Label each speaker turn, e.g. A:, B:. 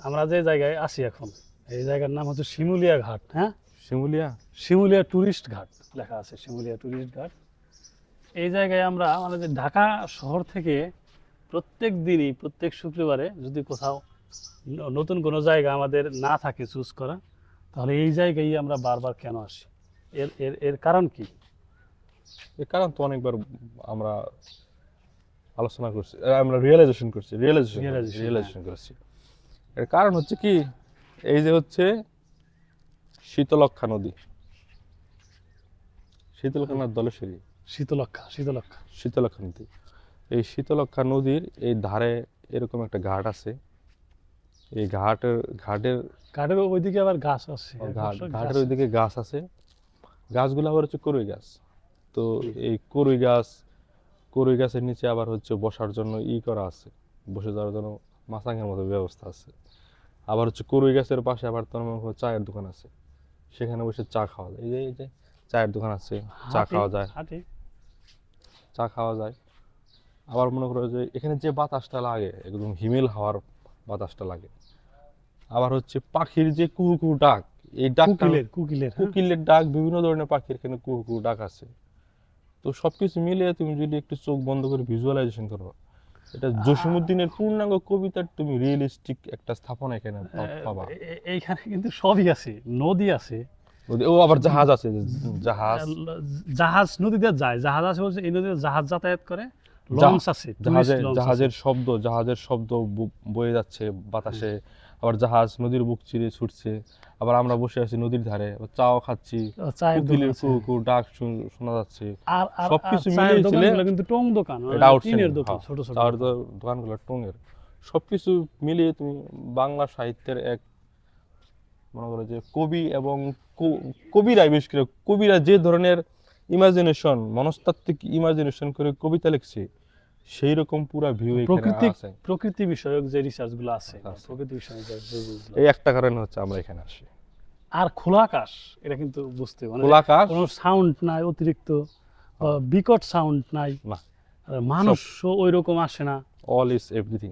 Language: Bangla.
A: আমরা যে জায়গায় আছি এখন, এই জায়গার নাম হচ্ছে শিমুলিয়া ঘাট। হ্যাঁ,
B: শিমুলিয়া
A: শিমুলিয়া টুরিস্ট ঘাট লেখা আছে, শিমুলিয়া টুরিস্ট ঘাট। এই জায়গায় আমরা আমাদের ঢাকা শহর থেকে প্রত্যেক দিনই, প্রত্যেক শুক্রবারে যদি কোথাও নতুন কোনো জায়গা আমাদের না থাকে চুজ করা, তাহলে এই জায়গায় আমরা বারবার কেন আসি? এর এর এর কারণ কি?
B: এর কারণ তো অনেকবার আমরা আলোচনা করছি, আমরা রিয়েলাইজেশন করেছি। এর কারণ হচ্ছে কি, এই যে হচ্ছে শীতলক্ষ্যা নদী, শীতলক্ষ্যা দলেশ্বরী, শীতলক্ষ্যা নদী। এই শীতলক্ষ্যা নদীর এই ধারে এরকম একটা ঘাট আছে। এই ঘাটের
A: ওইদিকে আবার গাছ আছে,
B: ঘাটের ওইদিকে গাছ আছে। গাছগুলো আবার হচ্ছে কড়ই গাছ। তো এই কড়ই গাছের নিচে আবার হচ্ছে বসার জন্য করা আছে, বসে যাওয়ার জন্য মাচাঙের মতো ব্যবস্থা আছে। আবার হচ্ছে কড়ই গাছের পাশে আবার তোমার চায়ের দোকান আছে, সেখানে বসে চা খাওয়া যায়। এই যে চায়ের দোকান আছে, চা খাওয়া যায়। আবার মনে করো যে এখানে যে বাতাসটা লাগে, একদম হিমেল হাওয়ার বাতাসটা লাগে। আবার হচ্ছে পাখির যে কুহু কুহু ডাক, এই ডাক কোকিলের ডাক, বিভিন্ন ধরনের পাখির এখানে কুহু কুহু ডাক আছে। তো সবকিছু মিলিয়ে তুমি যদি একটু চোখ বন্ধ করে ভিজুয়ালাইজেশন করো, এটা জসীমউদ্দিনের পূর্ণাঙ্গ কবিতার তুমি রিয়েলিস্টিক একটা স্থাপনা এখানে পাবা।
A: এইখানে কিন্তু সবই আছে, নদী আছে,
B: ও আবার জাহাজ আছে,
A: জাহাজ নদীতে যায়, জাহাজ আছে বলছে, এই নদীতে জাহাজ যাতায়াত করে, লঞ্চ আছে,
B: জাহাজের শব্দ বয়ে যাচ্ছে বাতাসে। আবার জাহাজ নদীর বুক চিরে ছুটছে। আবার আমরা বসে আছি নদীর ধারে, চাও খাচ্ছি, কোকিলের কুহু ডাক শোনা যাচ্ছে। সবকিছু মিলিয়ে
A: কিন্তু টং দোকান, টিনের দোকান, ছোট ছোট
B: দোকানগুলো টঙের। সবকিছু মিলিয়ে তুমি বাংলা সাহিত্যের এক, মনে করো যে কবি এবং কবিরা, বিশেষ করে কবিরা যে ধরনের ইমাজিনেশন, মনস্তাত্ত্বিক ইমাজিনেশন করে কবিতা লিখছে, সেই রকম পুরা ভিউ এখানে আছে।
A: প্রকৃতি বিষয়ক যে রিসার্চ গুলো আছে, প্রকৃতি বিষয়ক
B: এই একটা কারণে হচ্ছে আমরা এখানে আসি।
A: আর খোলা আকাশ, এটা কিন্তু বুঝতে হবে,
B: খোলা আকাশ,
A: কোনো সাউন্ড নাই, অতিরিক্ত বিকট সাউন্ড নাই, মানুষ ওই রকম আসে না,
B: অল ইজ এভরিথিং।